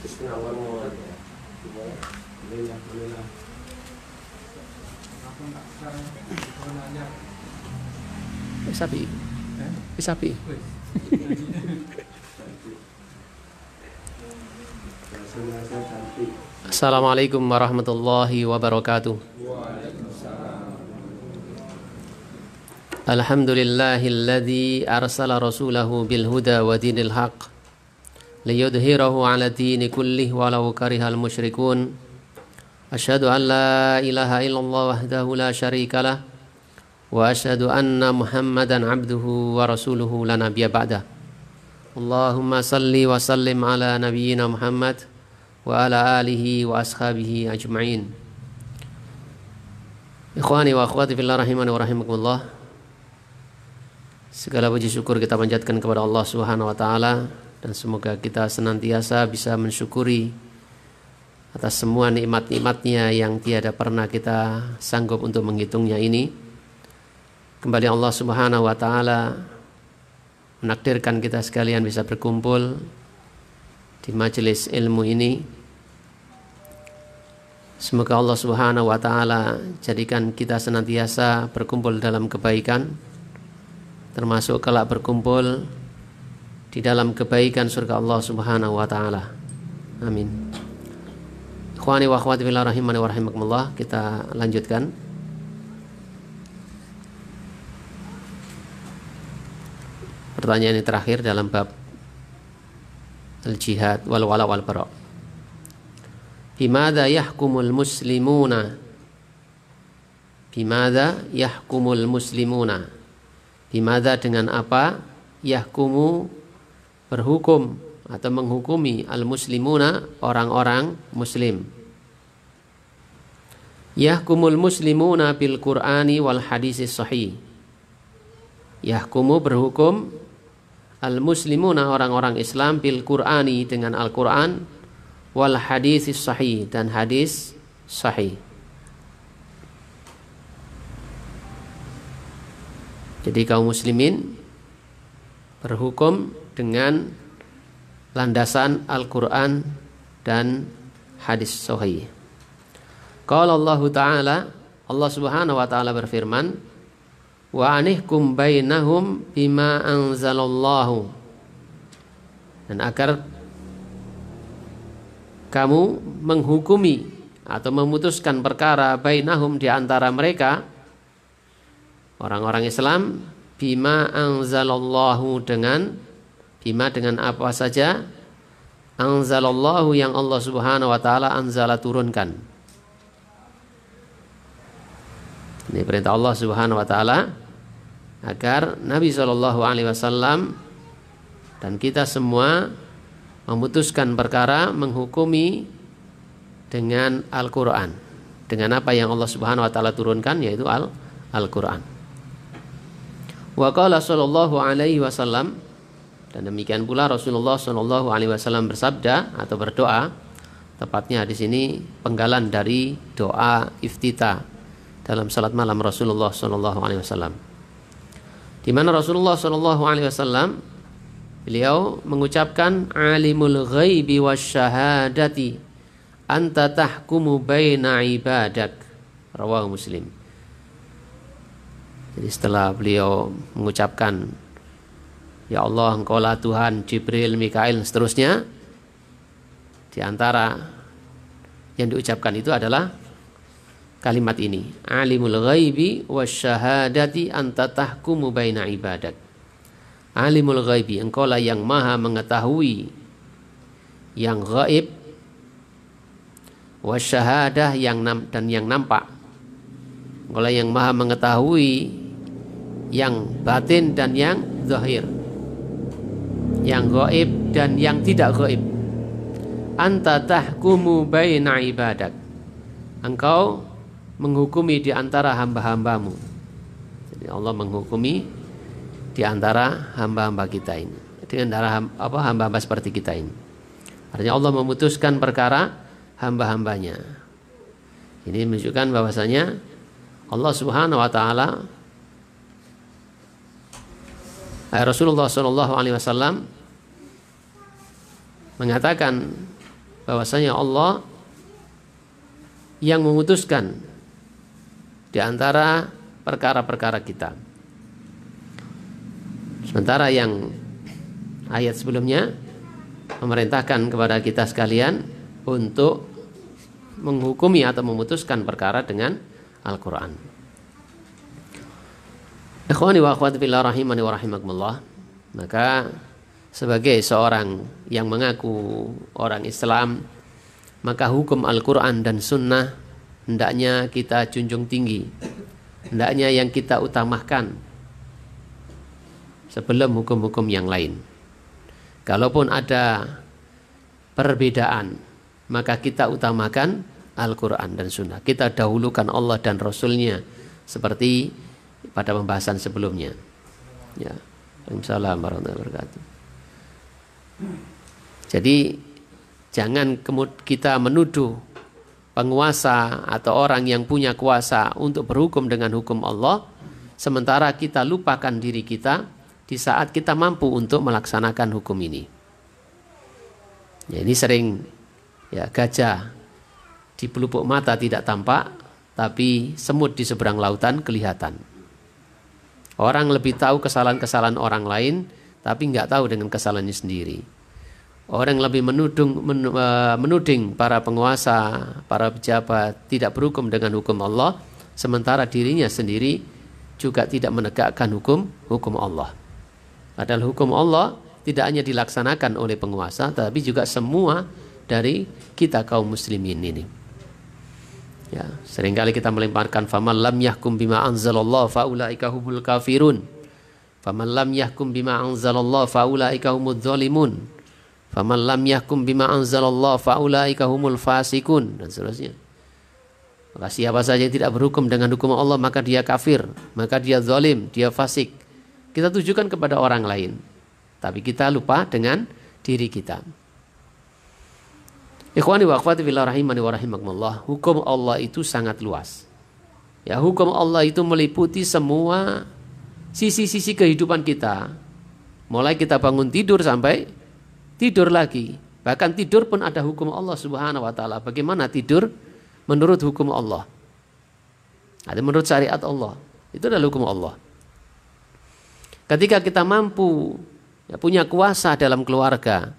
Sapi. Sapi. Assalamualaikum warahmatullahi wabarakatuh. Alhamdulillahilladzi arsala rasulahu bil huda wa dinil haq liyudhhirahu 'ala dini kullih walau karihal musyrikun. Asyhadu an la ilaha illallah wahdahu la syarikalah wa asyhadu anna Muhammadan 'abduhu wa rasuluhu la nabiyya ba'dah. Allahumma salli wa sallim ala nabiyyina Muhammad wa ala alihi wa ashabihi ajma'in. Ikhwani wa akhwati fillah rahimani wa rahimakumullah. Segala puji syukur kita panjatkan kepada Allah Subhanahu wa taala, dan semoga kita senantiasa bisa mensyukuri atas semua nikmat-nikmatnya yang tiada pernah kita sanggup untuk menghitungnya ini. Kembali Allah Subhanahu wa taala menakdirkan kita sekalian bisa berkumpul di majelis ilmu ini. Semoga Allah Subhanahu wa taala jadikan kita senantiasa berkumpul dalam kebaikan, termasuk kelak berkumpul di dalam kebaikan surga Allah Subhanahu wa taala. Amin. Ikhwani wa akhwati fillah rahimani wa rahimakumullah, kita lanjutkan. Pertanyaan yang terakhir dalam bab al-jihad wal wala wal bara. Bimadza yahkumul muslimuna? Bimadza yahkumul muslimuna? Bimadza dengan apa? Yahkumu berhukum atau menghukumi al-muslimuna orang-orang muslim. Yahkumul muslimuna bil Qur'ani wal hadisis sahih. Yahkumu berhukum al-muslimuna orang-orang Islam bil Qur'ani dengan Al-Qur'an wal hadisis sahih dan hadis sahih. Jadi kaum muslimin berhukum dengan landasan Al-Quran dan hadis sahih. Qala Allah Ta'ala, Allah Subhanahu wa taala berfirman, wa anihkum bainahum bima anzalallahu, dan agar kamu menghukumi atau memutuskan perkara bainahum di antara mereka orang-orang Islam, bima anzalallahu dengan bima dengan apa saja, anzalallahu yang Allah Subhanahu wa taala anzala turunkan. Ini perintah Allah Subhanahu wa taala agar Nabi sallallahu alaihi wasallam dan kita semua memutuskan perkara, menghukumi dengan Al-Qur'an, dengan apa yang Allah Subhanahu wa taala turunkan, yaitu Al-Qur'an. Wa qala sallallahu alaihi wasallam, dan demikian pula Rasulullah sallallahu alaihi wasallam bersabda atau berdoa, tepatnya di sini penggalan dari doa iftitah dalam salat malam Rasulullah sallallahu alaihi wasallam, di mana Rasulullah sallallahu alaihi wasallam beliau mengucapkan alimul ghaibi wasyahadati anta tahkumu baina ibadak, rawahu Muslim. Jadi setelah beliau mengucapkan ya Allah engkaulah Tuhan Jibril, Mikail, seterusnya, di antara yang diucapkan itu adalah kalimat ini, alimul ghaibi wasyahadati anta tahkumu baina ibadak. Alimul ghaibi, engkaulah yang maha mengetahui yang gaib, wasyahadah dan yang nampak. Engkaulah yang maha mengetahui yang batin dan yang zahir, yang gaib dan yang tidak gaib. Anta tahkumu baina ibadak, engkau menghukumi di antara hamba-hambamu. Jadi Allah menghukumi di antara hamba-hamba kita ini, dengan hamba-hamba seperti kita ini. Artinya Allah memutuskan perkara hamba-hambanya. Ini menunjukkan bahwasanya Allah Subhanahu wa taala, Rasulullah sallallahu alaihi wasallam mengatakan bahwasanya Allah yang memutuskan di antara perkara-perkara kita. Sementara yang ayat sebelumnya memerintahkan kepada kita sekalian untuk menghukumi atau memutuskan perkara dengan Al-Quran. Ikhwani wa akhwati fillah rahimani wa rahimakumullah. Maka sebagai seorang yang mengaku orang Islam, maka hukum Al-Quran dan Sunnah hendaknya kita junjung tinggi, hendaknya yang kita utamakan sebelum hukum-hukum yang lain. Kalaupun ada perbedaan, maka kita utamakan Al-Quran dan Sunnah. Kita dahulukan Allah dan Rasulnya seperti pada pembahasan sebelumnya. Ya. Waalaikumsalam warahmatullahi wabarakatuh. Jadi jangan kita menuduh penguasa atau orang yang punya kuasa untuk berhukum dengan hukum Allah, sementara kita lupakan diri kita di saat kita mampu untuk melaksanakan hukum ini. Ya, ini sering ya, gajah di pelupuk mata tidak tampak, tapi semut di seberang lautan kelihatan. Orang lebih tahu kesalahan-kesalahan orang lain, tapi nggak tahu dengan kesalahannya sendiri. Orang lebih menuding para penguasa, para pejabat tidak berhukum dengan hukum Allah, sementara dirinya sendiri juga tidak menegakkan hukum Allah. Padahal hukum Allah tidak hanya dilaksanakan oleh penguasa, tapi juga semua dari kita kaum muslimin ini. Ya, seringkali kita melemparkan faman lam yahkum bima anzalallah faulaika humul kafirun. Faman lam yahkum bima anzalallah faulaika humudz zalimun. Faman lam yahkum bima anzalallah faulaika humul fasikun, dan seterusnya. Maka siapa saja yang tidak berhukum dengan hukum Allah, maka dia kafir, maka dia zalim, dia fasik. Kita tujukan kepada orang lain, tapi kita lupa dengan diri kita. Ikhwani wa akhwati fillah rahimani wa rahimakumullah. Hukum Allah itu sangat luas. Ya, hukum Allah itu meliputi semua sisi-sisi kehidupan kita. Mulai kita bangun tidur sampai tidur lagi. Bahkan tidur pun ada hukum Allah Subhanahu wa taala. Bagaimana tidur menurut hukum Allah? Ada menurut syariat Allah. Itu adalah hukum Allah. Ketika kita mampu ya, punya kuasa dalam keluarga,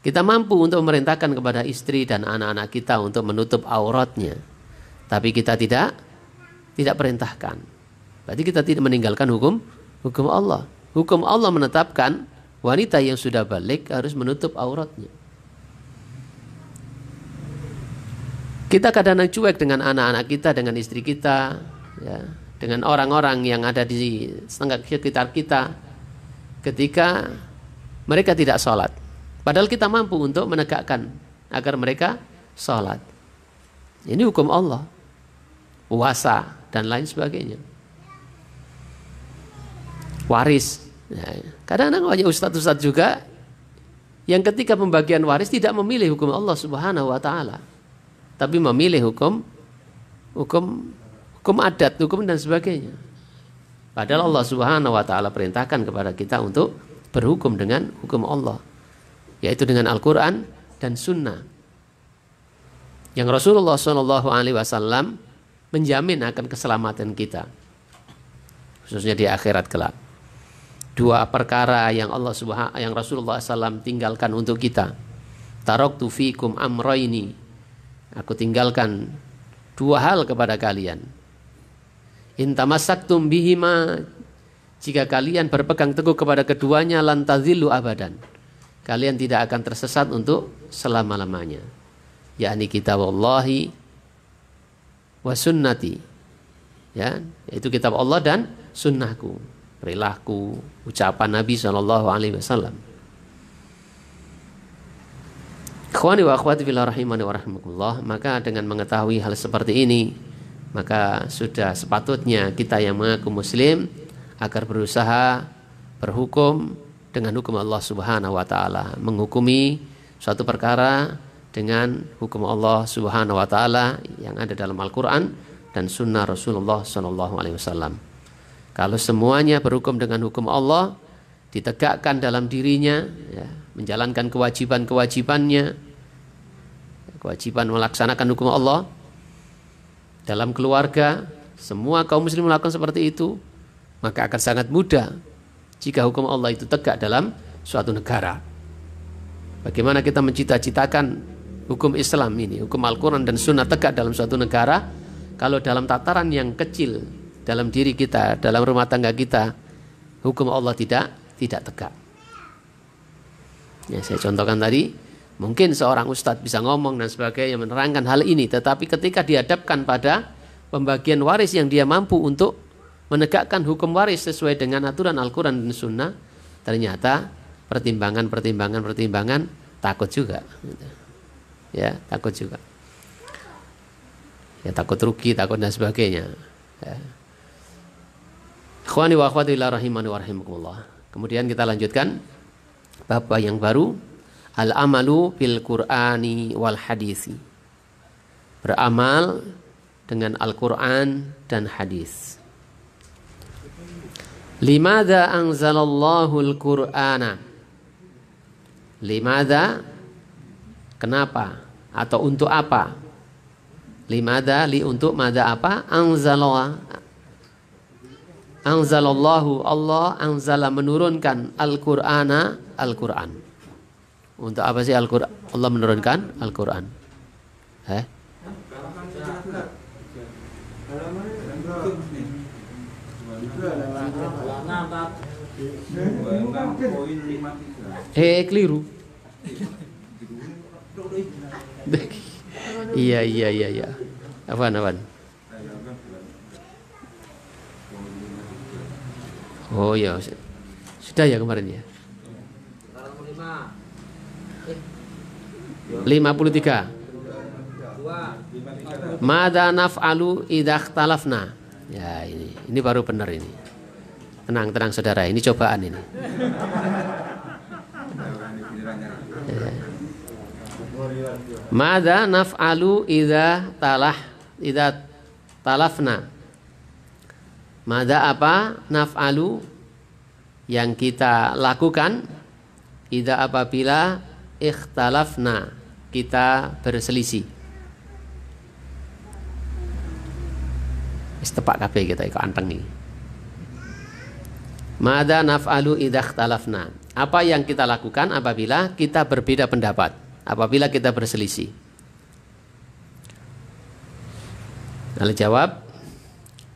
kita mampu untuk memerintahkan kepada istri dan anak-anak kita untuk menutup auratnya, tapi kita tidak perintahkan. Berarti kita tidak meninggalkan hukum Allah. Hukum Allah menetapkan wanita yang sudah balik harus menutup auratnya. Kita kadang-kadang cuek dengan anak-anak kita, dengan istri kita, ya, dengan orang-orang yang ada di sekitar kita ketika mereka tidak sholat. Padahal kita mampu untuk menegakkan agar mereka sholat. Ini hukum Allah, puasa dan lain sebagainya. Waris. Kadang-kadang banyak ustadz-ustadz juga yang ketika pembagian waris tidak memilih hukum Allah Subhanahu wa taala, tapi memilih hukum adat, hukum dan sebagainya. Padahal Allah Subhanahu wa taala perintahkan kepada kita untuk berhukum dengan hukum Allah, yaitu dengan Al-Quran dan Sunnah, yang Rasulullah SAW menjamin akan keselamatan kita, khususnya di akhirat kelak. Dua perkara yang yang Rasulullah SAW tinggalkan untuk kita. Taraktu fikum amrayni, aku tinggalkan dua hal kepada kalian. In tamassaktum bihima, jika kalian berpegang teguh kepada keduanya, lan tadhillu abadan, kalian tidak akan tersesat untuk selama-lamanya. Yakni kitab Allahi wa sunnati, ya, yaitu kitab Allah dan sunnahku, perilaku, ucapan Nabi SAW. Ikhwani wa akhwati fillah rahimani wa rahimakumullah. Maka dengan mengetahui hal seperti ini, maka sudah sepatutnya kita yang mengaku muslim agar berusaha berhukum dengan hukum Allah Subhanahu wa taala, menghukumi suatu perkara dengan hukum Allah Subhanahu wa taala yang ada dalam Al-Qur'an dan sunnah Rasulullah sallallahu alaihi wasallam. Kalau semuanya berhukum dengan hukum Allah, ditegakkan dalam dirinya, ya, menjalankan kewajiban-kewajibannya, kewajiban melaksanakan hukum Allah dalam keluarga, semua kaum muslim melakukan seperti itu, maka akan sangat mudah jika hukum Allah itu tegak dalam suatu negara. Bagaimana kita mencita-citakan hukum Islam ini, hukum Al-Quran dan Sunnah tegak dalam suatu negara, kalau dalam tataran yang kecil, dalam diri kita, dalam rumah tangga kita, hukum Allah tidak tegak. Ya, saya contohkan tadi, mungkin seorang ustadz bisa ngomong dan sebagainya menerangkan hal ini, tetapi ketika dihadapkan pada pembagian waris yang dia mampu untuk menegakkan hukum waris sesuai dengan aturan Al-Quran dan Sunnah, ternyata pertimbangan takut juga. Ya, takut juga. Ya, takut rugi, takut dan sebagainya. Ya. Ikhwani wa akhwati ila rahimani wa rahimakumullah. Kemudian kita lanjutkan bab yang baru, al-amalu bil Qur'ani wal hadisi. Beramal dengan Al-Qur'an dan hadis. Limadza anzalallahu al-Qur'ana? Limadza, kenapa atau untuk apa? Limadza, li untuk madza apa? Anzalallahu, Allah anzala menurunkan Al-Qur'ana, Al-Qur'an. Untuk apa sih Al-Qur'an? Allah menurunkan Al-Qur'an. Keliru. Iya. Apaan? Oh ya, sudah ya kemarin ya. 53. Madza naf'alu idza ikhtalafna. Ya, ini baru benar ini. Tenang saudara, ini cobaan ini. Madza naf'alu idza talafna. Madza apa? Naf'alu, yang kita lakukan, idza apabila ikhtalafna, kita berselisih. Tepak kabeh kita ikut anteng nih. Madza naf'alu idza ikhtalafna. Apa yang kita lakukan apabila kita berbeda pendapat, apabila kita berselisih? Lalu jawab,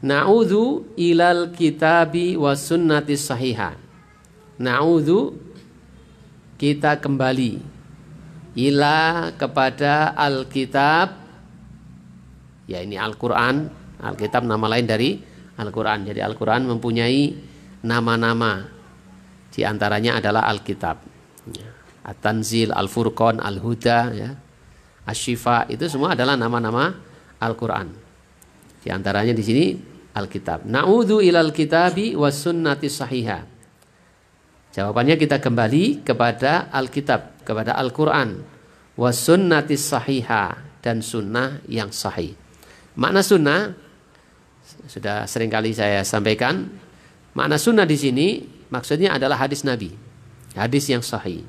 na'udzu ilal kitabi was sunnati sahihah. Na'udzu, kita kembali, ila kepada Alkitab, ya ini Al-Quran. Alkitab nama lain dari Al-Quran. Jadi Al-Quran mempunyai nama-nama, di antaranya adalah Alkitab, At-Tanzil, Al-Furqan, Al-Huda, ya, Asy-Syifa, itu semua adalah nama-nama Al-Quran. Di antaranya di sini Alkitab. Na'udzu ilal kitabi was sunnati sahihah. Jawabannya kita kembali kepada Alkitab, kepada Al-Quran, was sunnati sahihah, dan sunnah yang sahih. Makna sunnah sudah seringkali saya sampaikan. Makna sunnah di sini maksudnya adalah hadis Nabi, hadis yang sahih.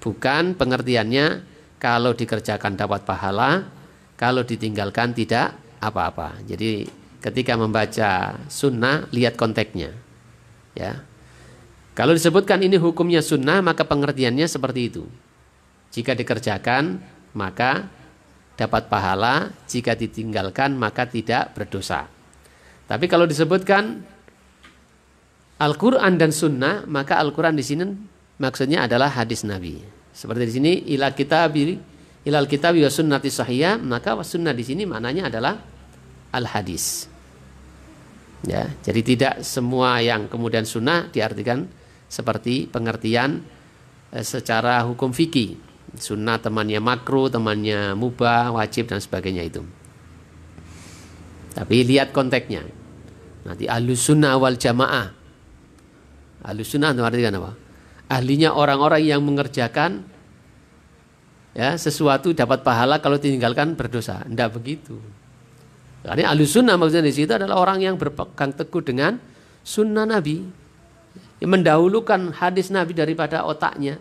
Bukan pengertiannya kalau dikerjakan dapat pahala, kalau ditinggalkan tidak apa-apa. Jadi ketika membaca sunnah, lihat konteksnya. Ya, kalau disebutkan ini hukumnya sunnah, maka pengertiannya seperti itu. Jika dikerjakan maka dapat pahala, jika ditinggalkan maka tidak berdosa. Tapi kalau disebutkan Al-Quran dan Sunnah, maka Al-Quran di sini maksudnya adalah hadis Nabi. Seperti di sini ilal kitabi wa sunnati sahihah, maka sunnah di sini maknanya adalah al-hadis. Ya, jadi tidak semua yang kemudian sunnah diartikan seperti pengertian secara hukum fikih. Sunnah temannya makruh, temannya mubah, wajib dan sebagainya itu. Tapi lihat konteksnya. Nanti ahlus sunnah wal jamaah. Ahlus sunnah itu artinya apa? Ahlinya orang-orang yang mengerjakan ya sesuatu dapat pahala, kalau ditinggalkan berdosa. Tidak begitu. Karena ahlus sunnah maksudnya di situ adalah orang yang berpegang teguh dengan sunnah Nabi, yang mendahulukan hadis Nabi daripada otaknya,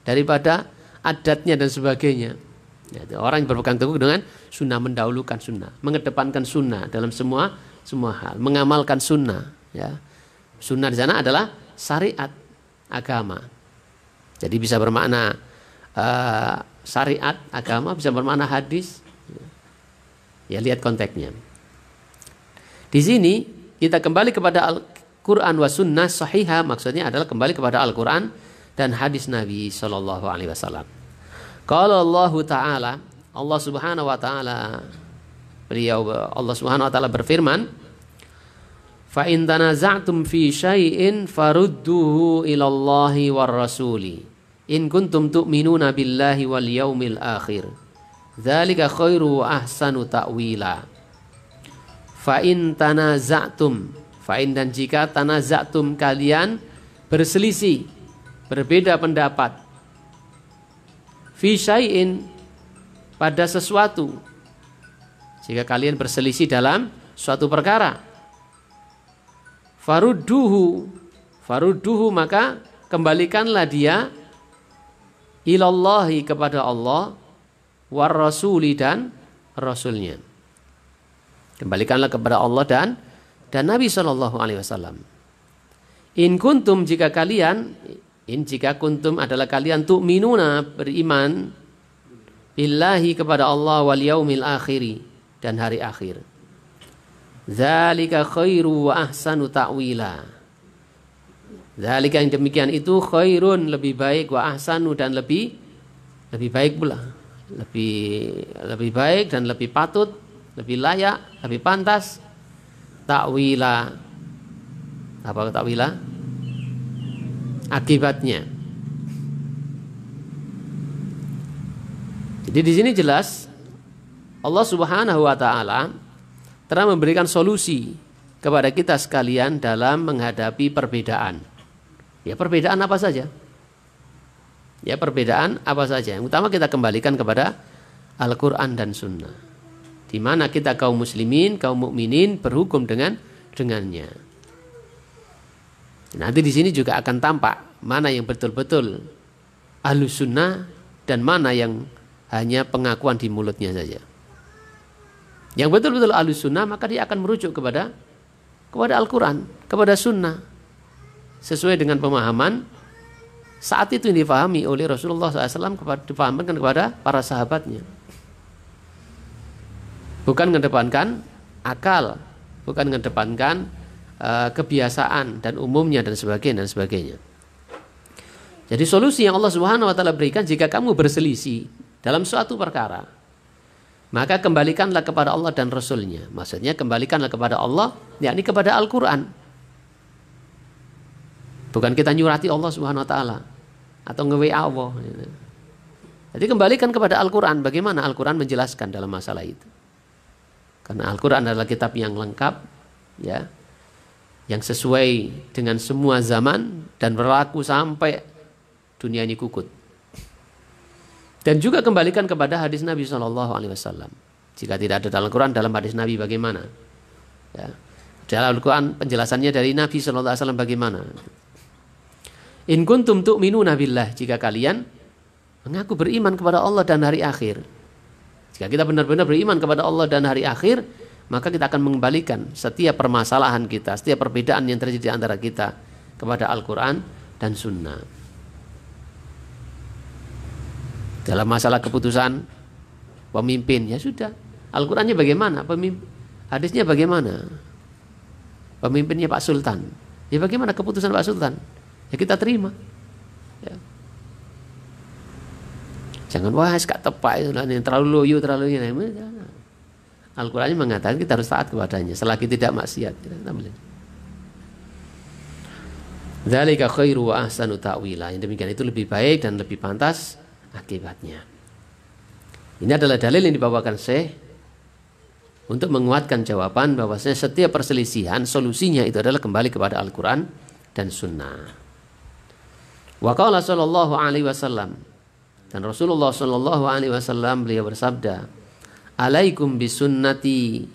daripada adatnya dan sebagainya. Ya, orang yang berpegang teguh dengan sunnah, mendahulukan sunnah, mengedepankan sunnah dalam semua hal, mengamalkan sunnah. Ya. Sunnah di sana adalah syariat agama. Jadi bisa bermakna syariat agama, bisa bermakna hadis. Ya, lihat konteksnya. Di sini kita kembali kepada Al-Quran wa sunnah sahihah, maksudnya adalah kembali kepada Al-Quran dan hadis Nabi Shallallahu Alaihi Wasallam. Kalau Allah Ta'ala, Allah Subhanahu Wa Ta'ala, Allah Subhanahu Wa Ta'ala berfirman, fa in tanaza'tum fi syai'in farudduhu ilallahi war rasuli in kuntum tu'minuna billahi wal yaumil akhir dzalika khairu wa ahsanu ta'wila. Fa in tanaza'tum, fa in dan jika tanaza'tum kalian berselisih, berbeda pendapat, fi syai'in pada sesuatu, jika kalian berselisih dalam suatu perkara, farudduhu maka kembalikanlah dia ilallahi kepada Allah, war rasuli dan rasulnya, kembalikanlah kepada Allah dan Nabi Shallallahu Alaihi Wasallam. In kuntum jika kalian, jika kuntum adalah kalian tu'minuna beriman billahi kepada Allah wal yaumil akhiri dan hari akhir. Dzalika khairu wa ahsanu ta'wila. Dzalika yang demikian itu khairun lebih baik, wa ahsanu dan lebih baik pula. Lebih baik dan lebih patut, lebih layak, lebih pantas. Ta'wila. Apa ta'wila? Akibatnya. Jadi di sini jelas Allah Subhanahu wa taala telah memberikan solusi kepada kita sekalian dalam menghadapi perbedaan. Ya, perbedaan apa saja? Ya, perbedaan apa saja? Yang utama kita kembalikan kepada Al-Qur'an dan Sunnah. Di mana kita kaum muslimin, kaum mukminin berhukum dengannya. Nanti di sini juga akan tampak mana yang betul-betul Ahlus Sunnah dan mana yang hanya pengakuan di mulutnya saja. Yang betul-betul Ahlus Sunnah maka dia akan merujuk kepada Al-Quran, kepada Sunnah, sesuai dengan pemahaman saat itu yang difahami oleh Rasulullah SAW, difahamkan kepada para sahabatnya. Bukan mengedepankan akal, bukan mengedepankan kebiasaan dan umumnya dan sebagainya. Jadi solusi yang Allah Subhanahu wa taala berikan, jika kamu berselisih dalam suatu perkara, maka kembalikanlah kepada Allah dan Rasulnya. Maksudnya kembalikanlah kepada Allah, yakni kepada Al-Quran. Bukan kita nyurati Allah Subhanahu wa taala atau nge-WA Allah. Jadi kembalikan kepada Al-Quran. Bagaimana Al-Quran menjelaskan dalam masalah itu? Karena Al-Quran adalah kitab yang lengkap, ya, yang sesuai dengan semua zaman dan berlaku sampai dunia ini kukut. Dan juga kembalikan kepada hadis Nabi SAW. Jika tidak ada dalam Al-Quran, dalam hadis Nabi bagaimana? Ya. Dalam Al-Quran penjelasannya dari Nabi SAW bagaimana? In kuntum tu'minuna billah, jika kalian mengaku beriman kepada Allah dan hari akhir. Jika kita benar-benar beriman kepada Allah dan hari akhir, maka kita akan mengembalikan setiap permasalahan kita, setiap perbedaan yang terjadi di antara kita kepada Al-Quran dan Sunnah. Dalam masalah keputusan pemimpin, ya sudah. Al-Qurannya bagaimana? Hadisnya bagaimana? Pemimpinnya Pak Sultan. Ya bagaimana keputusan Pak Sultan? Ya kita terima. Ya. Jangan wah gak tepat itu, terlalu loyo, terlalu ini. Al-Qurannya mengatakan kita harus taat kepadanya selagi tidak maksiat. Dzalika khairu wa ahsanu ta'wila. Yang demikian itu lebih baik dan lebih pantas akibatnya. Ini adalah dalil yang dibawakan Syekh untuk menguatkan jawaban bahwasanya setiap perselisihan solusinya itu adalah kembali kepada Al-Quran dan Sunnah. Wa qala sallallahu alaihi wasallam, dan Rasulullah sallallahu alaihi wasallam beliau bersabda, alaikum bisunnati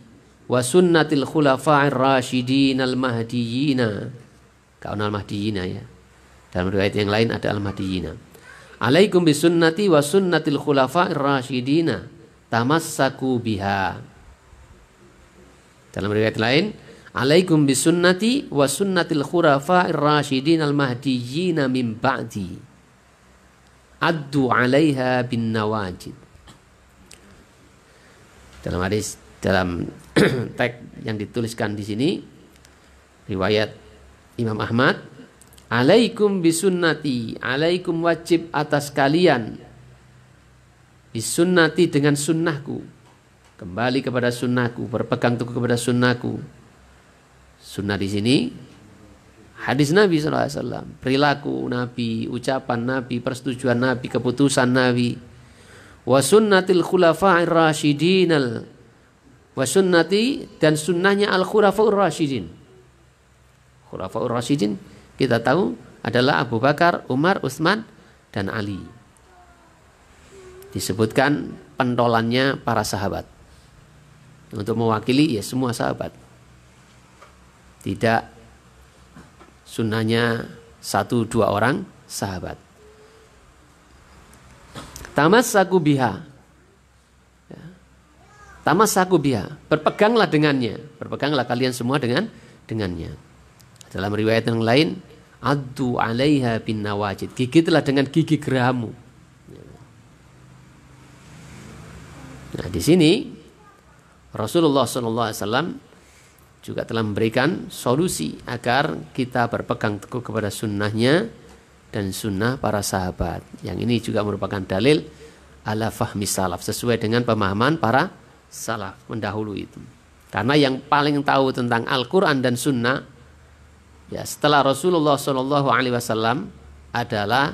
wa sunnatil khulafa'ir rasyidin al-mahdiyina. Kaunal mahdiyina, ya. Dalam riwayat yang lain ada al-mahdiyina. Alaikum bisunnati wa sunnatil khulafa'ir rasyidina tamassaku biha. Dalam riwayat lain, alaikum bisunnati wa sunnatil khulafa'ir rasyidin al-mahdiyyin min ba'di. Addu 'alaiha bin nawajid. Dalam teks yang dituliskan di sini riwayat Imam Ahmad, alaikum bisunnati, alaikum wajib atas kalian bisunnati dengan sunnahku, kembali kepada sunnahku, berpegang teguh kepada sunnahku. Sunnah di sini hadis Nabi SAW, perilaku Nabi, ucapan Nabi, persetujuan Nabi, keputusan Nabi. Wa sunnatil khulafa'ir rasyidin wa sunnati, dan sunnahnya al khulafa'ur rasyidin. Khulafa'ur rasyidin kita tahu adalah Abu Bakar, Umar, Utsman, dan Ali. Disebutkan pentolannya para sahabat. Untuk mewakili ya semua sahabat. Tidak sunnahnya 1-2 orang sahabat. Tamassaku biha. Tamassaku biha. Berpeganglah dengannya. Berpeganglah kalian semua dengannya. Dalam riwayat yang lain, addu 'alaiha bin nawajid. Gigitlah dengan gigi gerahammu. Nah, di sini Rasulullah SAW juga telah memberikan solusi agar kita berpegang teguh kepada sunnahnya dan sunnah para sahabat. Yang ini juga merupakan dalil ala fahmi salaf, sesuai dengan pemahaman para salaf mendahulu itu. Karena yang paling tahu tentang Al-Quran dan sunnah ya setelah Rasulullah SAW adalah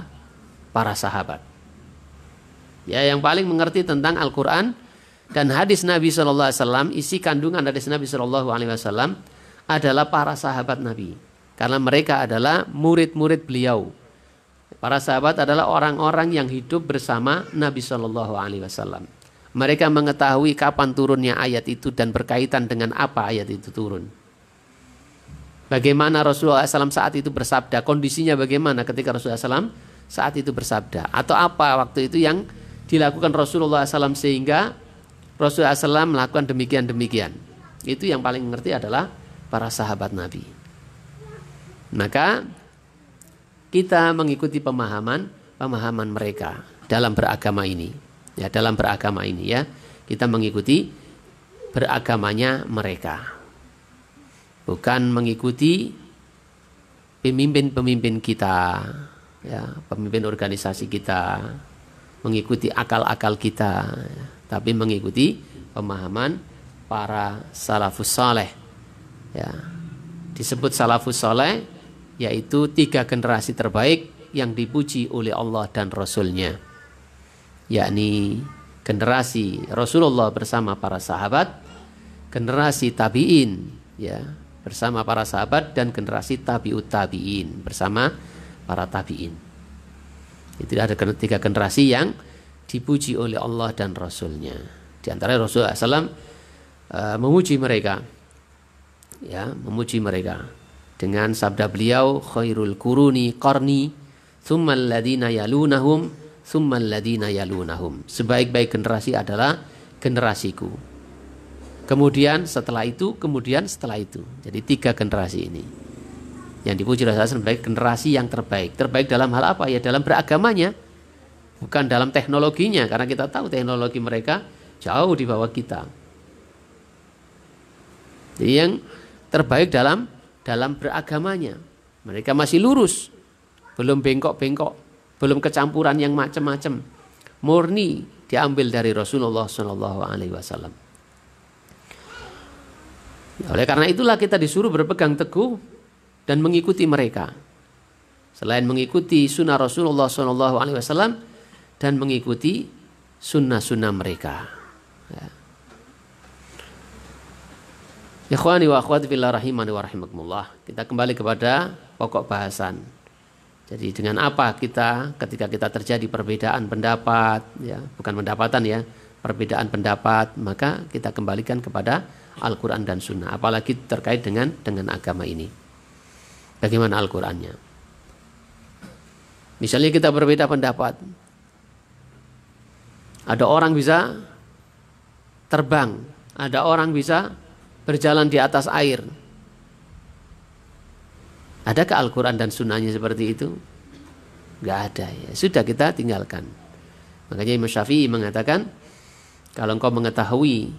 para sahabat. Ya, yang paling mengerti tentang Al-Quran dan hadis Nabi SAW, isi kandungan hadis Nabi SAW adalah para sahabat Nabi. Karena mereka adalah murid-murid beliau. Para sahabat adalah orang-orang yang hidup bersama Nabi SAW. Mereka mengetahui kapan turunnya ayat itu dan berkaitan dengan apa ayat itu turun. Bagaimana Rasulullah SAW saat itu bersabda, kondisinya bagaimana ketika Rasulullah SAW saat itu bersabda. Atau apa waktu itu yang dilakukan Rasulullah SAW sehingga Rasulullah SAW melakukan demikian-demikian. Itu yang paling mengerti adalah para sahabat Nabi. Maka kita mengikuti pemahaman mereka dalam beragama ini. Ya, dalam beragama ini ya, kita mengikuti beragamanya mereka. Bukan mengikuti pemimpin-pemimpin kita, ya, pemimpin organisasi kita, mengikuti akal-akal kita, ya, tapi mengikuti pemahaman para salafus saleh. Ya, disebut salafus saleh yaitu 3 generasi terbaik yang dipuji oleh Allah dan Rasul-Nya, yakni generasi Rasulullah bersama para sahabat, generasi tabi'in ya bersama para sahabat, dan generasi tabi'ut tabi'in bersama para tabi'in. Itu ada 3 generasi yang dipuji oleh Allah dan Rasul-Nya. Di antara Rasulullah SAW memuji mereka, ya, memuji mereka dengan sabda beliau, khairul quruni qarni, tsummal ladzina yalunahum, tsummal ladzina yalunahum. Sebaik-baik generasi adalah generasiku. Kemudian setelah itu, kemudian setelah itu. Jadi 3 generasi ini yang dipuji Rasulullah sebagai generasi yang terbaik. Terbaik dalam hal apa? Ya dalam beragamanya, bukan dalam teknologinya, karena kita tahu teknologi mereka jauh di bawah kita. Jadi yang terbaik dalam beragamanya. Mereka masih lurus, belum bengkok-bengkok, belum kecampuran yang macam-macam. Murni diambil dari Rasulullah SAW. Oleh karena itulah kita disuruh berpegang teguh dan mengikuti mereka. Selain mengikuti sunnah Rasulullah SAW dan mengikuti sunnah-sunnah mereka. Ya. Ikhwani wa akhwati fillah rahimani wa rahimakumullah. Kita kembali kepada pokok bahasan. Jadi dengan apa kita ketika kita terjadi perbedaan pendapat, ya, bukan pendapatan ya, perbedaan pendapat, maka kita kembalikan kepada Al-Quran dan Sunnah. Apalagi terkait dengan agama ini. Bagaimana Al-Qurannya? Misalnya kita berbeda pendapat. Ada orang bisa terbang, ada orang bisa berjalan di atas air. Adakah Al-Quran dan Sunnahnya seperti itu? Gak ada ya. Sudah kita tinggalkan. Makanya Imam Syafi'i mengatakan, kalau engkau mengetahui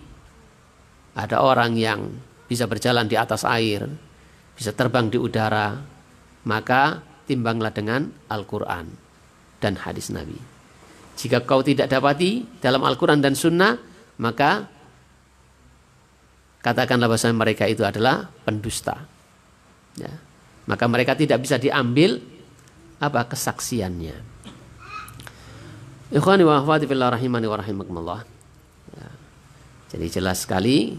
ada orang yang bisa berjalan di atas air, bisa terbang di udara, maka timbanglah dengan Al-Quran dan hadis Nabi. Jika kau tidak dapati dalam Al-Quran dan Sunnah, maka katakanlah bahwa mereka itu adalah pendusta. Ya. Maka mereka tidak bisa diambil kesaksiannya. Ikhwani wa akhwati fillah rahimani wa rahimakumullah. Ya. Jadi jelas sekali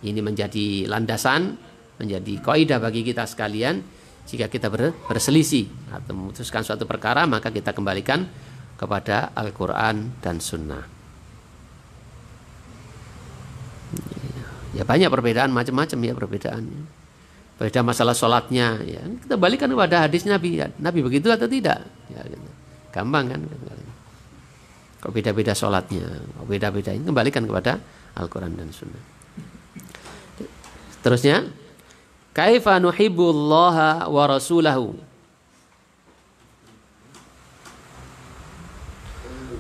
ini menjadi landasan, menjadi kaidah bagi kita sekalian. Jika kita berselisih atau memutuskan suatu perkara, maka kita kembalikan kepada Al-Quran dan Sunnah. Ya banyak perbedaan, macam-macam ya perbedaannya. Beda masalah sholatnya, ya kita balikan kepada hadis Nabi. Ya, Nabi begitu atau tidak? Ya, gitu. Gampang kan? Kok beda-beda sholatnya, kok beda-beda, ini kembalikan kepada Al-Quran dan Sunnah. Terusnya, kaifa nuhibbullaha wa rasulahu.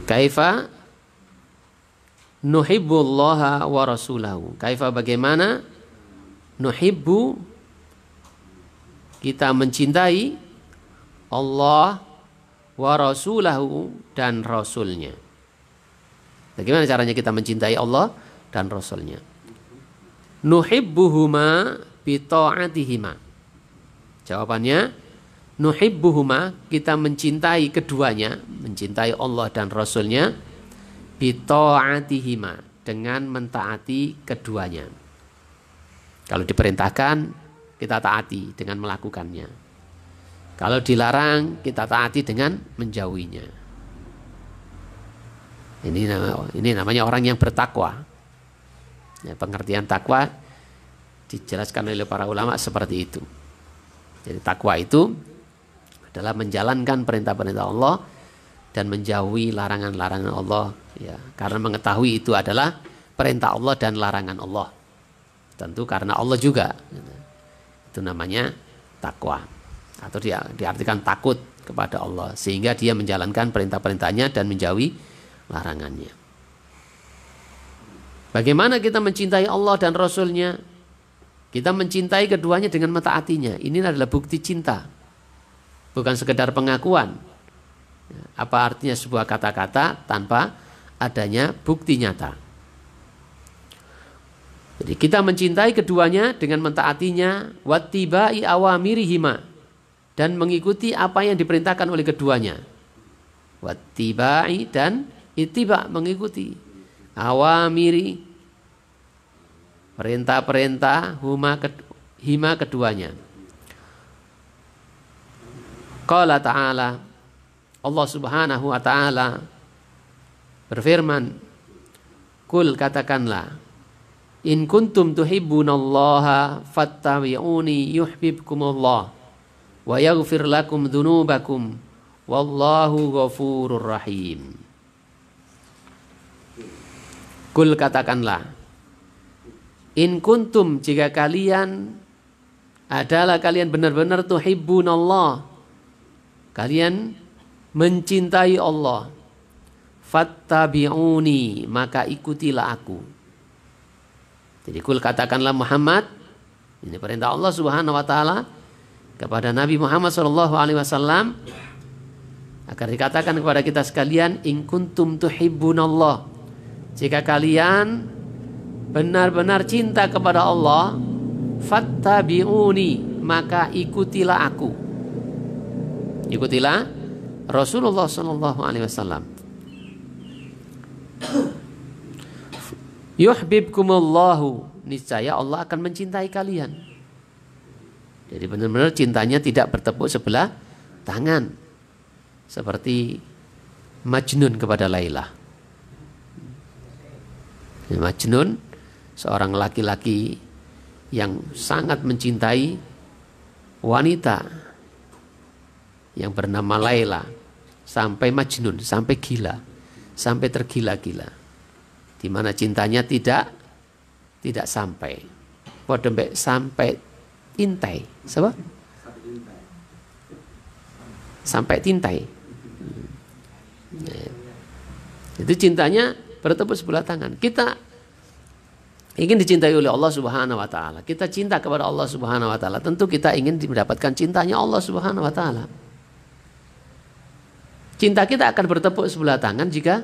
Kaifa nuhibbullaha wa rasulahu. Kaifa bagaimana? Nuhibbu, kita mencintai Allah wa rasulahu dan rasulnya. Bagaimana caranya kita mencintai Allah dan rasulnya? Nuhibbuhuma bita'atihima. Jawabannya, nuhibbuhuma, kita mencintai keduanya, mencintai Allah dan Rasulnya, bita'atihima, dengan mentaati keduanya. Kalau diperintahkan, kita taati dengan melakukannya. Kalau dilarang, kita taati dengan menjauhinya. Ini namanya orang yang bertakwa. Ya, pengertian takwa dijelaskan oleh para ulama seperti itu. Jadi takwa itu adalah menjalankan perintah-perintah Allah dan menjauhi larangan-larangan Allah. Ya, karena mengetahui itu adalah perintah Allah dan larangan Allah. Tentu karena Allah juga. Itu namanya takwa. Atau diartikan takut kepada Allah. Sehingga dia menjalankan perintah-perintahnya dan menjauhi larangannya. Bagaimana kita mencintai Allah dan Rasulnya? Kita mencintai keduanya dengan mentaatinya. Ini adalah bukti cinta. Bukan sekedar pengakuan. Apa artinya sebuah kata-kata tanpa adanya bukti nyata. Jadi kita mencintai keduanya dengan mentaatinya. Wattiba'i awamirihima. Dan mengikuti apa yang diperintahkan oleh keduanya. Wattiba'i dan ittiba, mengikuti. Awamiri, perintah-perintah hima keduanya. Qala ta'ala, Allah subhanahu wa ta'ala berfirman, kul, katakanlah, in kuntum tuhibbunallaha fattabi'uni yuhibbukumullah wa yaghfir lakum dzunubakum wallahu ghafurur rahim. Kul, katakanlah, in kuntum, jika kalian adalah kalian benar-benar tuhibbunallah, kalian mencintai Allah, fattabi'uni, maka ikutilah aku. Jadi kul, katakanlah Muhammad, ini perintah Allah Subhanahu wa taala kepada Nabi Muhammad sallallahu alaihi wasallam agar dikatakan kepada kita sekalian, in kuntum tuhibbunallah, jika kalian benar-benar cinta kepada Allah, fattabi'uni, maka ikutilah aku. Ikutilah Rasulullah sallallahu alaihi wasallam. Yuhibbukumullahu, niscaya Allah akan mencintai kalian. Jadi benar-benar cintanya tidak bertepuk sebelah tangan. Seperti Majnun kepada Laila. Majnun, seorang laki-laki yang sangat mencintai wanita yang bernama Laila. sampai majnun, sampai gila, sampai tergila-gila, di mana cintanya tidak sampai, sampai tintai, apa? Sampai tintai. Itu cintanya bertepuk sebelah tangan. Kita ingin dicintai oleh Allah Subhanahu wa taala. Kita cinta kepada Allah Subhanahu wa taala. Tentu kita ingin mendapatkan cintanya Allah Subhanahu wa taala. Cinta kita akan bertepuk sebelah tangan jika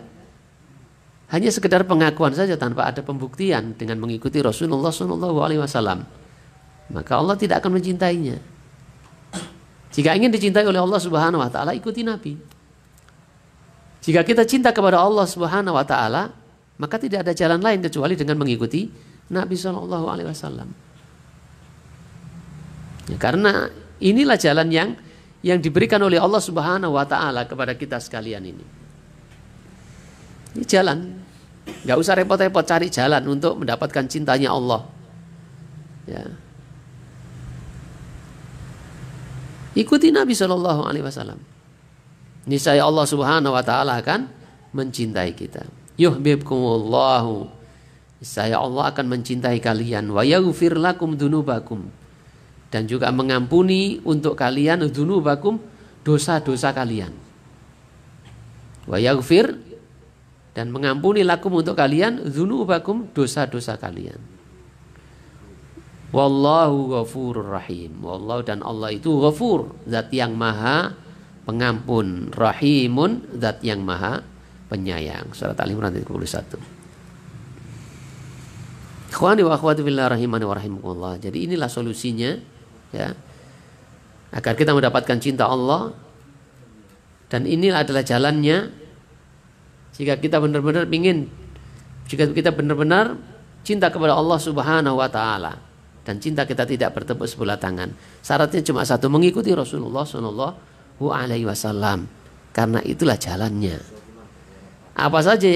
hanya sekedar pengakuan saja tanpa ada pembuktian dengan mengikuti Rasulullah SAW. Maka Allah tidak akan mencintainya. Jika ingin dicintai oleh Allah Subhanahu wa taala, ikuti Nabi. Jika kita cinta kepada Allah Subhanahu wa taala, maka tidak ada jalan lain kecuali dengan mengikuti Nabi SAW. Ya, karena inilah jalan yang diberikan oleh Allah Subhanahu wa taala kepada kita sekalian ini. Ini jalan. Gak usah repot-repot cari jalan untuk mendapatkan cintanya Allah. Ya. Ikuti Nabi SAW. Niscaya Allah Subhanahu wa taala akan mencintai kita. Yuhibbukumullahu. Niscaya Allah akan mencintai kalian. Wa yaghfir lakum dzunubakum. Dan juga mengampuni untuk kalian dzunubakum, dosa-dosa kalian. Wa yaghfir, dan mengampuni lakum untuk kalian dzunubakum, dosa-dosa kalian. Wallahu ghafurur rahim. Wallahu, dan Allah itu ghafur, zat yang maha pengampun, rahimun, zat yang maha penyayang. Surat Al-Imran 31. Ikhwani wa akhwati fillah rahimani wa rahimakumullah. Jadi inilah solusinya, ya, agar kita mendapatkan cinta Allah, dan inilah adalah jalannya jika kita benar-benar cinta kepada Allah Subhanahu wa taala, dan cinta kita tidak bertepuk sebelah tangan. Syaratnya cuma satu, mengikuti Rasulullah Shallallahu alaihi wasallam, karena itulah jalannya. Apa saja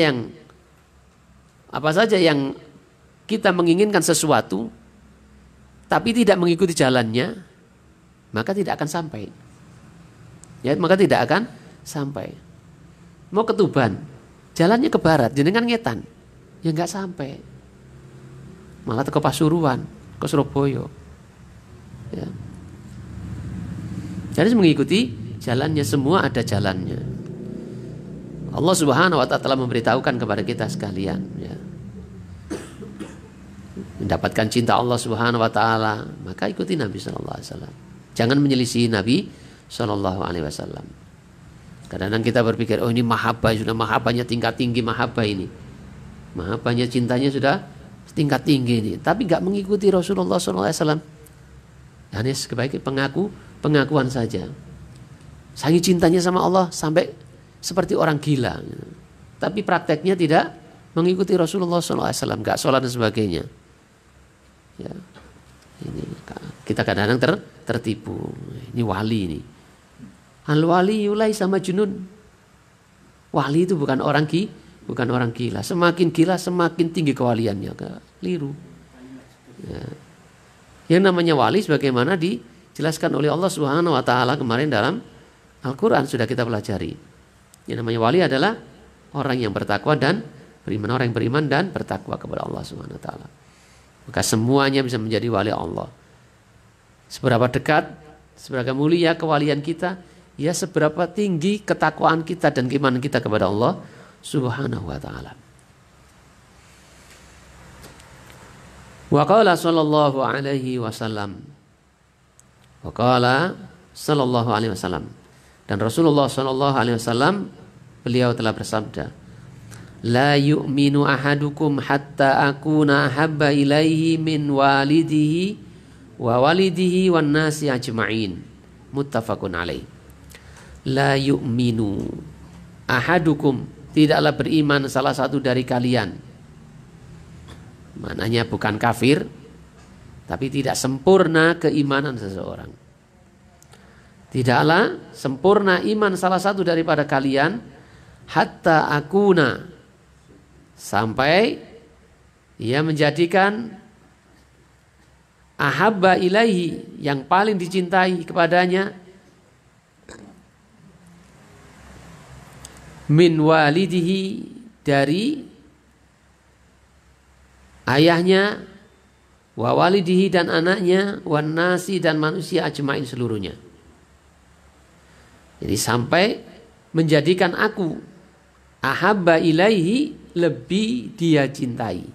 yang kita menginginkan sesuatu tapi tidak mengikuti jalannya, maka tidak akan sampai. Ya, maka tidak akan sampai. Mau ke Tuban, jalannya ke barat, jenengan ngetan, ya nggak sampai. Malah ke Pasuruan, ke Surabaya. Ya. Jadi mengikuti jalannya, semua ada jalannya. Allah Subhanahu wa taala telah memberitahukan kepada kita sekalian, ya. Mendapatkan cinta Allah Subhanahu wa taala, maka ikuti Nabi sallallahu alaihi wasallam. Jangan menyelisihi Nabi sallallahu alaihi wasallam. Kadang-kadang kita berpikir, oh ini mahabbah, sudah mahabbahnya tingkat tinggi, mahabbah ini. Mahabbahnya, cintanya sudah tingkat tinggi ini, tapi enggak mengikuti Rasulullah sallallahu alaihi wasallam. Hanya sebagai pengakuan saja. Saking cintanya sama Allah sampai seperti orang gila. Tapi prakteknya tidak mengikuti Rasulullah sallallahu alaihi wasallam, enggak sholat dan sebagainya. Ya, ini kita kadang-kadang tertipu. Ini wali ini. Al-wali yulai sama junun. Wali itu bukan orang gila. Semakin gila semakin tinggi kewaliannya. Keliru. Ya. Yang namanya wali sebagaimana dijelaskan oleh Allah Subhanahu wa taala kemarin dalam Al-Qur'an sudah kita pelajari. Yang namanya wali adalah orang yang bertakwa dan beriman, orang yang beriman dan bertakwa kepada Allah Subhanahu wa taala. Maka semuanya bisa menjadi wali Allah. Seberapa dekat, seberapa mulia kewalian kita, ya seberapa tinggi ketakwaan kita dan keimanan kita kepada Allah Subhanahu wa taala. Wa qala sallallahu alaihi wasallam. Wa qala sallallahu alaihi wasallam. Dan Rasulullah sallallahu alaihi wasallam, beliau telah bersabda, la yu'minu ahadukum hatta akuna ahabba ilaihi min walidihi wa walidihi wan nasi ajma'in. Muttafaqun alaih. La yu'minu ahadukum, tidaklah beriman salah satu dari kalian. Maknanya bukan kafir, tapi tidak sempurna keimanan seseorang. Tidaklah sempurna iman salah satu daripada kalian hatta akuna, sampai ia menjadikan ahabba ilaihi, yang paling dicintai kepadanya, min walidihi, dari ayahnya, wa walidihi, dan anaknya, wan nasi, dan manusia ajmain seluruhnya. Jadi sampai menjadikan aku ahabba ilaihi, lebih dia cintai,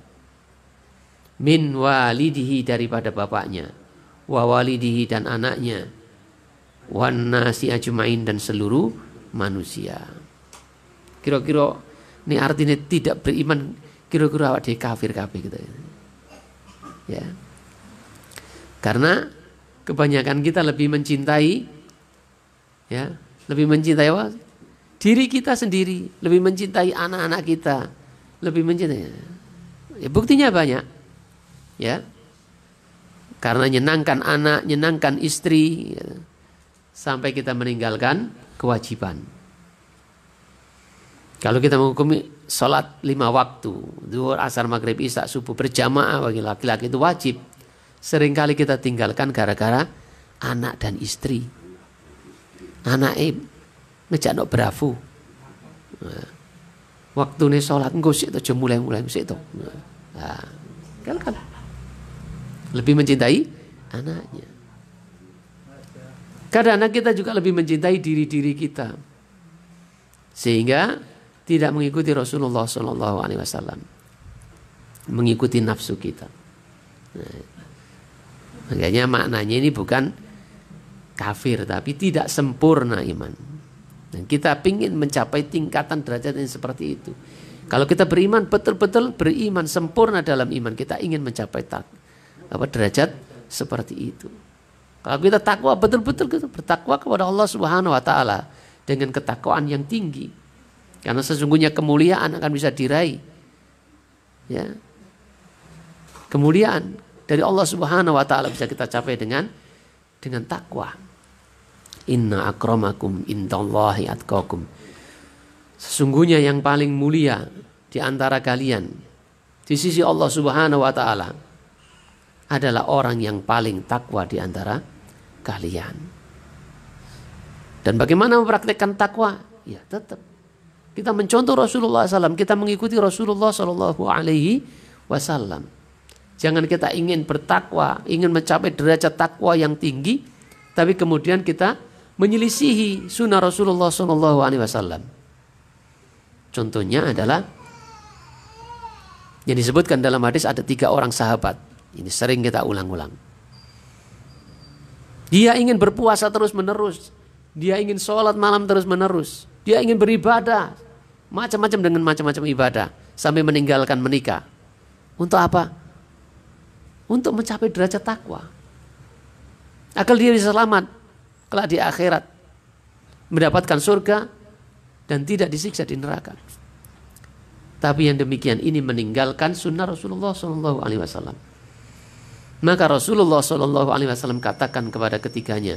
min walidihi, daripada bapaknya, wa walidihi, dan anaknya, wan nasi ajmain, dan seluruh manusia. Kira-kira ini artinya tidak beriman, kira-kira awak dia kafir gitu ya. Karena kebanyakan kita lebih mencintai, ya, lebih mencintai apa? Diri kita sendiri, lebih mencintai anak-anak kita, lebih mencintai. Ya, buktinya banyak, ya. Karena nyenangkan anak, nyenangkan istri, ya, sampai kita meninggalkan kewajiban. Kalau kita menghukumi sholat 5 waktu, zuhur, asar, maghrib, isya, subuh berjamaah bagi laki-laki itu wajib. Seringkali kita tinggalkan gara-gara anak dan istri. Anak ngejak nok berafu. Waktu ini sholat ngusik itu mulai ngusik itu. Nah, kan lebih mencintai anaknya. Kadang-kadang kita juga lebih mencintai diri-diri kita, sehingga tidak mengikuti Rasulullah SAW, mengikuti nafsu kita. Nah, makanya maknanya ini bukan kafir, tapi tidak sempurna iman. Dan kita ingin mencapai tingkatan derajat yang seperti itu. Kalau kita beriman, betul-betul beriman sempurna dalam iman, kita ingin mencapai derajat seperti itu. Kalau kita takwa, betul-betul kita bertakwa kepada Allah Subhanahu wa Ta'ala dengan ketakwaan yang tinggi. Karena sesungguhnya kemuliaan akan bisa diraih, ya. Kemuliaan dari Allah Subhanahu wa Ta'ala bisa kita capai dengan takwa. Inna akramakum indallahi atqakum. Sesungguhnya yang paling mulia di antara kalian di sisi Allah Subhanahu wa Ta'ala adalah orang yang paling takwa di antara kalian. Dan bagaimana mempraktikkan takwa? Ya, tetap kita mencontoh Rasulullah SAW, kita mengikuti Rasulullah SAW. Jangan kita ingin bertakwa, ingin mencapai derajat takwa yang tinggi, tapi kemudian kita menyelisihi sunnah Rasulullah SAW. Contohnya adalah yang disebutkan dalam hadis, ada 3 orang sahabat. Ini sering kita ulang-ulang. Dia ingin berpuasa terus-menerus, dia ingin sholat malam terus-menerus, dia ingin beribadah macam-macam dengan macam-macam ibadah sampai meninggalkan menikah. Untuk apa? Untuk mencapai derajat takwa. Agar dia bisa selamat kelak di akhirat, mendapatkan surga dan tidak disiksa di neraka. Tapi yang demikian ini meninggalkan sunnah Rasulullah SAW. Maka Rasulullah SAW katakan kepada ketiganya,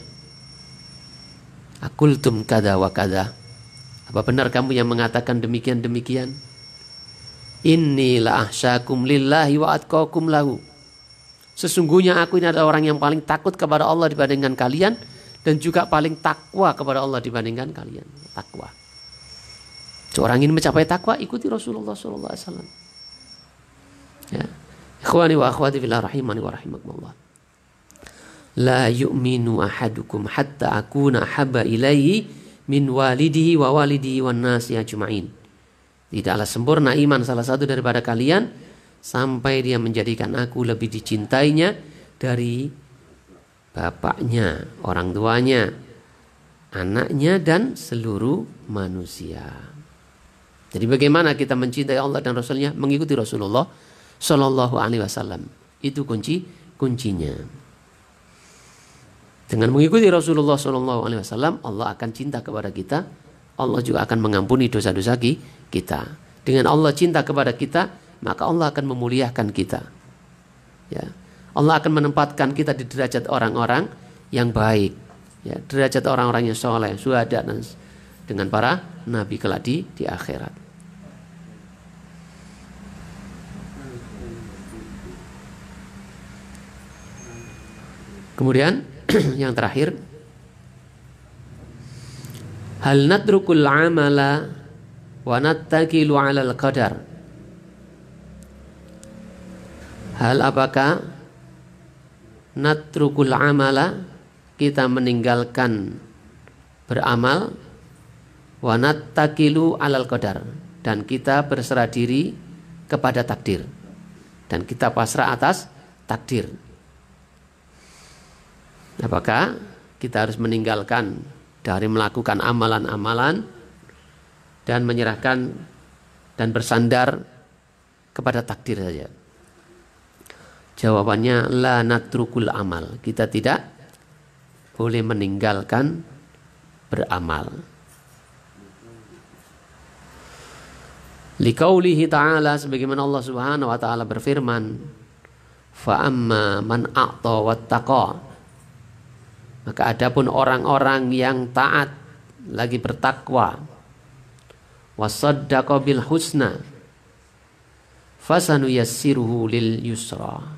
akultum kada wa kada. Apa benar kamu yang mengatakan demikian-demikian? Inni la ahsyakum lillahi wa atqakum lahu. Sesungguhnya aku ini adalah orang yang paling takut kepada Allah dibandingkan kalian, dan juga paling takwa kepada Allah dibandingkan kalian. Takwa. Seorang ingin mencapai takwa, ikuti Rasulullah SAW. Ya. Ikhwani wa akhwati fillah rahimani wa rahimakumullah. La yu'minu ahadukum hatta akuna habba ilaihi min walidihi wa walidihi wan nasi ajma'in. Tidaklah sempurna iman salah satu daripada kalian sampai dia menjadikan aku lebih dicintainya dari bapaknya, orang tuanya, anaknya, dan seluruh manusia. Jadi bagaimana kita mencintai Allah dan Rasulnya? Mengikuti Rasulullah Sallallahu Alaihi Wasallam. Itu kuncinya. Dengan mengikuti Rasulullah Sallallahu Alaihi Wasallam, Allah akan cinta kepada kita. Allah juga akan mengampuni dosa-dosa kita. Dengan Allah cinta kepada kita, maka Allah akan memuliakan kita. Ya, Allah akan menempatkan kita di derajat orang-orang yang baik, ya, derajat orang-orang yang soleh, syuhada, dan dengan para nabi kelak di akhirat. Kemudian yang terakhir, hal natrukul amala wa nattakilu 'alal qadar. Hal apakah natrukul amala, kita meninggalkan beramal, wa nattakilu 'alal qadar, dan kita berserah diri kepada takdir, dan kita pasrah atas takdir. Apakah kita harus meninggalkan dari melakukan amalan-amalan dan menyerahkan dan bersandar kepada takdir saja? Jawabannya la natrukul amal. Kita tidak boleh meninggalkan beramal. Liqaulihi ta'ala, sebagaimana Allah Subhanahu wa taala berfirman, fa amma man a'ta wattaqa. Maka adapun orang-orang yang taat lagi bertakwa, wasaddaqa bil husna, fasanuyassiruhu lil yusra.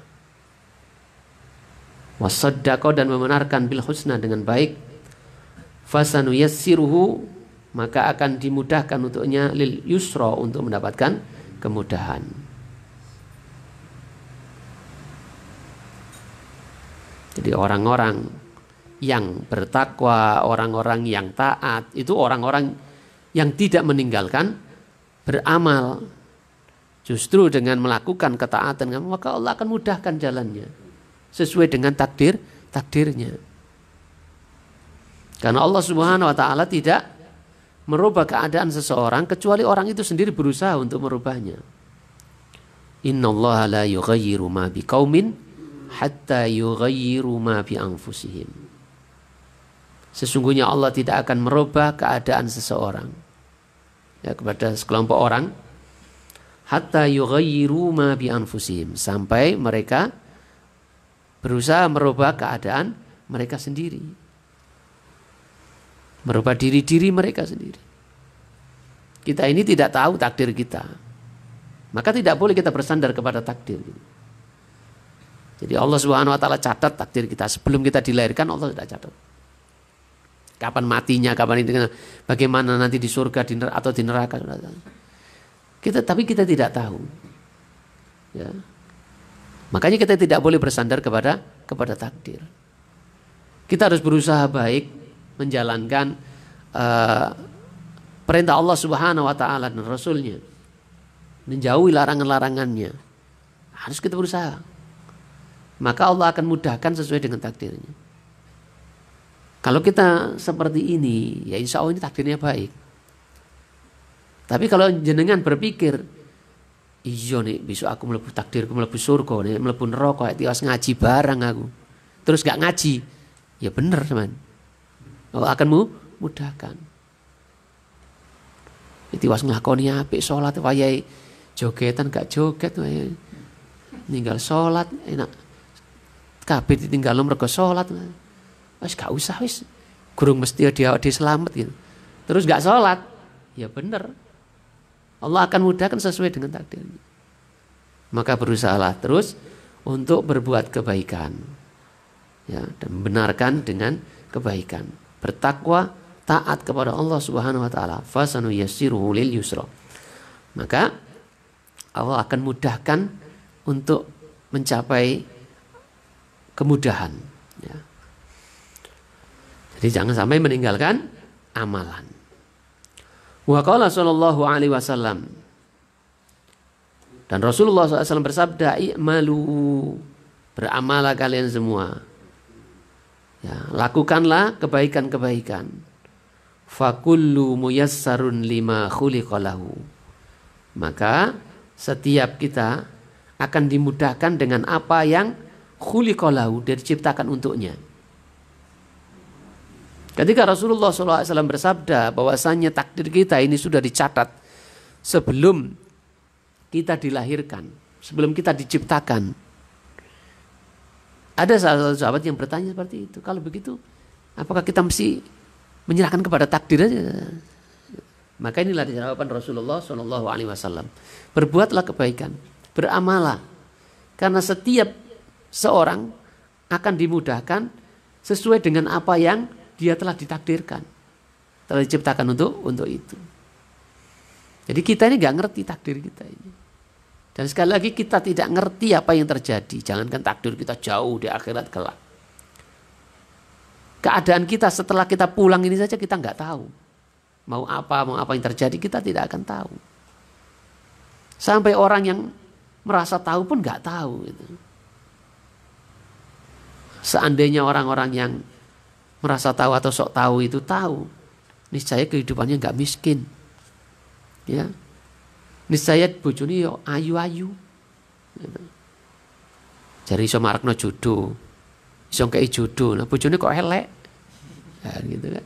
Wasaddaqa, dan membenarkan bil husna dengan baik, fasanuyassiruhu, maka akan dimudahkan untuknya lil yusra, untuk mendapatkan kemudahan. Jadi orang-orang yang bertakwa, orang-orang yang taat, itu orang-orang yang tidak meninggalkan beramal. Justru dengan melakukan ketaatan, maka Allah akan mudahkan jalannya sesuai dengan takdirnya. Karena Allah Subhanahu wa taala tidak merubah keadaan seseorang kecuali orang itu sendiri berusaha untuk merubahnya. Innallaha la yughayyiru ma biqaumin hatta yughayyiru ma bi anfusihim. Sesungguhnya Allah tidak akan merubah keadaan seseorang, ya, kepada sekelompok orang, hatta yughayyiru ma bi anfusihim, sampai mereka berusaha merubah keadaan mereka sendiri, merubah diri mereka sendiri. Kita ini tidak tahu takdir kita, maka tidak boleh kita bersandar kepada takdir. Jadi Allah Subhanahu wa taala catat takdir kita sebelum kita dilahirkan. Allah sudah catat kapan matinya, kapan ini, bagaimana nanti di surga atau di neraka. Tapi kita tidak tahu, ya. Makanya kita tidak boleh bersandar kepada takdir. Kita harus berusaha baik menjalankan perintah Allah Subhanahu wa taala dan Rasulnya, menjauhi larangan-larangannya. Harus kita berusaha. Maka Allah akan mudahkan sesuai dengan takdirnya. Kalau kita seperti ini, ya insya Allah ini takdirnya baik. Tapi kalau jenengan berpikir, iya nih besok aku mlebu takdirku mlebu surga, nih mlebu neraka, tiwas ngaji barang aku, terus gak ngaji, ya bener teman, Allah akan mudahkan. Tiwas nglakoni apik, sholat wayahe jogetan gak joget, wayahe ninggal sholat enak, kabeh ditinggal mergo sholat, wis gak usah, wis gurung mesti dia selamat gitu, terus gak sholat, ya bener, Allah akan mudahkan sesuai dengan takdirnya. Maka berusahalah terus untuk berbuat kebaikan, ya, dan membenarkan dengan kebaikan, bertakwa, taat kepada Allah Subhanahu wa taala. Fasanuyassiruhu lil yusra. Maka Allah akan mudahkan untuk mencapai kemudahan, ya. Jadi jangan sampai meninggalkan amalan. Wa qala sallallahu alaihi wasallam, dan Rasulullah SAW bersabda, i'malu, beramalah kalian semua, ya, lakukanlah kebaikan-kebaikan, fakullu muyassarun lima khuliqalahu, maka setiap kita akan dimudahkan dengan apa yang khuliqalahu, dia diciptakan untuknya. Ketika Rasulullah SAW bersabda bahwasanya takdir kita ini sudah dicatat sebelum kita dilahirkan, sebelum kita diciptakan. Ada salah satu sahabat yang bertanya seperti itu. Kalau begitu, apakah kita mesti menyerahkan kepada takdir aja? Maka inilah jawaban Rasulullah SAW. Berbuatlah kebaikan, beramalah, karena setiap seorang akan dimudahkan sesuai dengan apa yang dia telah ditakdirkan, telah diciptakan untuk itu. Jadi kita ini nggak ngerti takdir kita ini. Dan sekali lagi kita tidak ngerti apa yang terjadi. Jangankan takdir kita jauh di akhirat kelak. Keadaan kita setelah kita pulang ini saja kita nggak tahu. Mau apa yang terjadi kita tidak akan tahu. Sampai orang yang merasa tahu pun nggak tahu. Gitu. Seandainya orang-orang yang merasa tahu atau sok tahu itu tahu, niscaya kehidupannya nggak miskin. Ya. Niscaya bojone yo ayu-ayu. Jari iso marakno jodoh. Iso kei jodoh. Nah bojone kok elek. Ya gitu kan.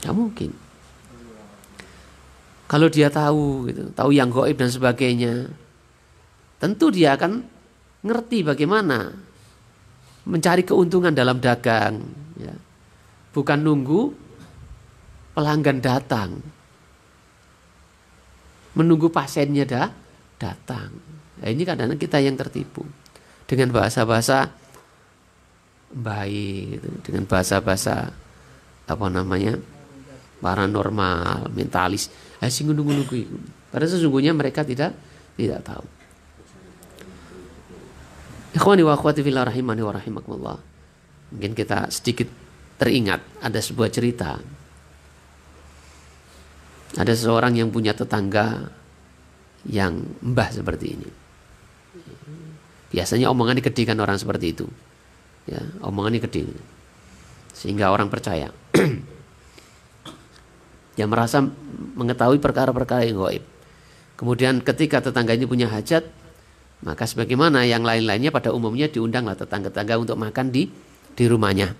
Ya mungkin. Kalau dia tahu gitu, tahu yang gaib dan sebagainya, tentu dia akan ngerti bagaimana mencari keuntungan dalam dagang, ya. Bukan nunggu pelanggan datang, menunggu pasiennya datang. Nah, ini kadang-kadang kita yang tertipu dengan bahasa-bahasa baik, gitu. Dengan bahasa-bahasa paranormal, mentalis. Sing nunggu. Padahal sesungguhnya mereka tidak tahu. Ikhwani wa akhwati fillah rahimani wa rahimakumullah. Mungkin kita sedikit teringat ada sebuah cerita. Ada seseorang yang punya tetangga yang mbah seperti ini. Biasanya omongannya gede kan orang seperti itu. Ya, omongannya gede. Sehingga orang percaya. Dia merasa mengetahui perkara-perkara yang gaib. Kemudian ketika tetangga ini punya hajat, maka sebagaimana yang lain-lainnya pada umumnya diundanglah tetangga-tetangga untuk makan di rumahnya.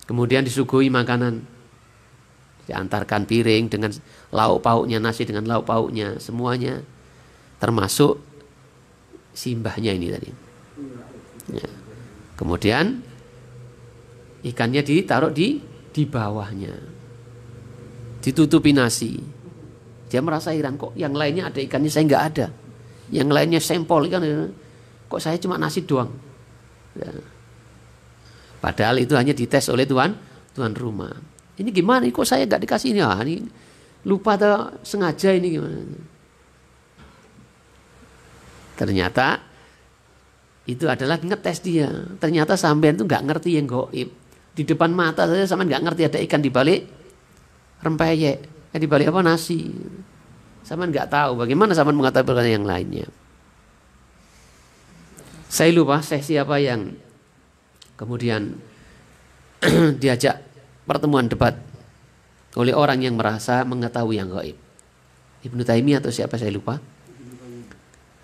Kemudian disuguhi makanan. Diantarkan piring dengan lauk pauknya, nasi dengan lauk pauknya, semuanya termasuk simbahnya ini tadi. Ya. Kemudian ikannya ditaruh di bawahnya, ditutupi nasi. Dia merasa heran, kok yang lainnya ada ikannya, saya nggak ada. Yang lainnya sempol ikan, kok saya cuma nasi doang. Ya. Padahal itu hanya dites oleh tuan rumah. Ini gimana? Kok saya nggak dikasih ini? Ini lupa atau sengaja ini gimana? Ternyata itu adalah ngetes dia. Ternyata sampean itu nggak ngerti yang gaib. Di depan mata saya sampean nggak ngerti ada ikan di balik rempeyek, di balik nasi. Sampean nggak tahu bagaimana sampean mengetahui perkara yang lainnya. Saya lupa sesi apa yang kemudian diajak pertemuan debat oleh orang yang merasa mengetahui yang gaib. Ibnu Taimiyah atau siapa saya lupa.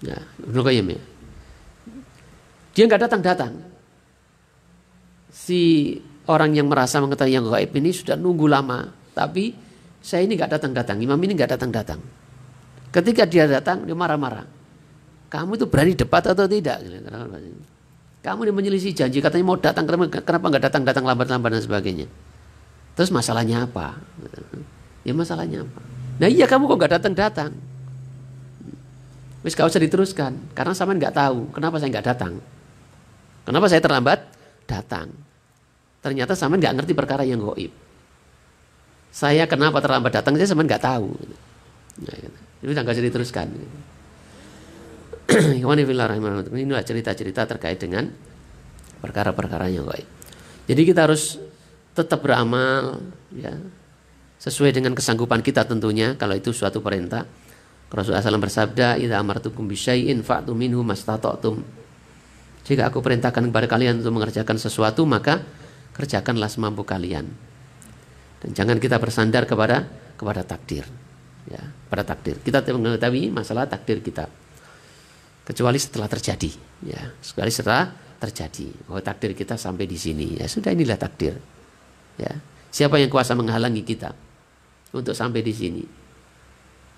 Ya, Ibnu Qayyim ya. Dia nggak datang. Si orang yang merasa mengetahui yang gaib ini sudah nunggu lama, tapi saya ini nggak datang. Imam ini nggak datang. Ketika dia datang, dia marah-marah. Kamu itu berani debat atau tidak? Kamu ini menyelisih janji, katanya mau datang, kenapa nggak datang lambat-lambat dan sebagainya. Terus masalahnya apa? Ya masalahnya apa? Nah iya kamu kok nggak datang? Wis gak usah diteruskan, karena sampean nggak tahu kenapa saya nggak datang. Kenapa saya terlambat datang? Ternyata sampean nggak ngerti perkara yang gaib. Saya kenapa terlambat datang? Saya sampean nggak tahu. Nah, itu nggak usah diteruskan. Ini cerita-cerita terkait dengan perkara-perkara yang gaib. Jadi kita harus tetap beramal, ya, sesuai dengan kesanggupan kita tentunya. Kalau itu suatu perintah, Rasulullah SAW bersabda, "Idza amartukum bisyai'in fa'tu minhu mastata'tum." Jika aku perintahkan kepada kalian untuk mengerjakan sesuatu, maka kerjakanlah semampu kalian. Dan jangan kita bersandar kepada takdir, ya, pada takdir. Kita mengetahui masalah takdir kita, kecuali setelah terjadi, ya, sekali setelah terjadi. Oh, takdir kita sampai di sini, ya sudah, inilah takdir. Ya, siapa yang kuasa menghalangi kita untuk sampai di sini?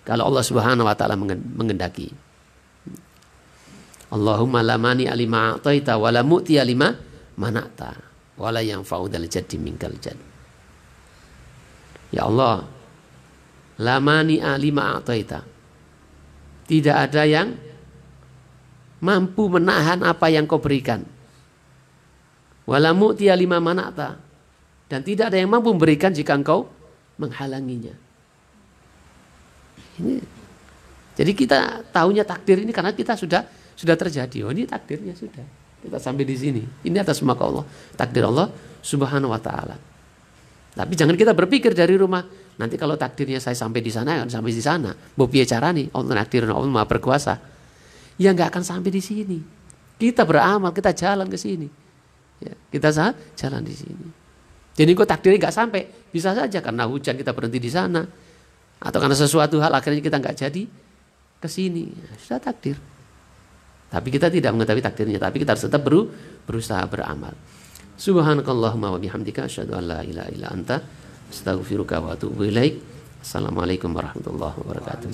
Kalau Allah Subhanahu wa taala mengendaki. Allahumma la mani alima a'taita wa la mu'ti alima mana'ta wa la yanfa'u dzal jaddi minkal jadd. Ya Allah, la mani alima a'taita. Tidak ada yang mampu menahan apa yang kau berikan. Wa la mu'ti alima mana'ta. dan tidak ada yang mampu memberikan jika engkau menghalanginya. Ini, jadi kita tahunya takdir ini karena kita sudah terjadi. Oh, ini takdirnya sudah. Kita sampai di sini. Ini atas maka Allah, takdir Allah Subhanahu wa taala. Tapi jangan kita berpikir dari rumah, nanti kalau takdirnya saya sampai di sana, akan sampai di sana. Mbok piye carane? Allah nakdir, Allah Maha berkuasa. Ya nggak akan sampai di sini. Kita beramal, kita jalan ke sini. Ya, kita jalan di sini. Jadi kok takdirnya nggak sampai, bisa saja karena hujan kita berhenti di sana, atau karena sesuatu hal akhirnya kita nggak jadi ke sini. Ya, sudah takdir. Tapi kita tidak mengetahui takdirnya, tapi kita harus tetap berusaha beramal. Subhanakallahumma wa bihamdika asyhadu an la ilaha illa anta astaghfiruka wa atubu ilaik. Assalamualaikum warahmatullahi wabarakatuh.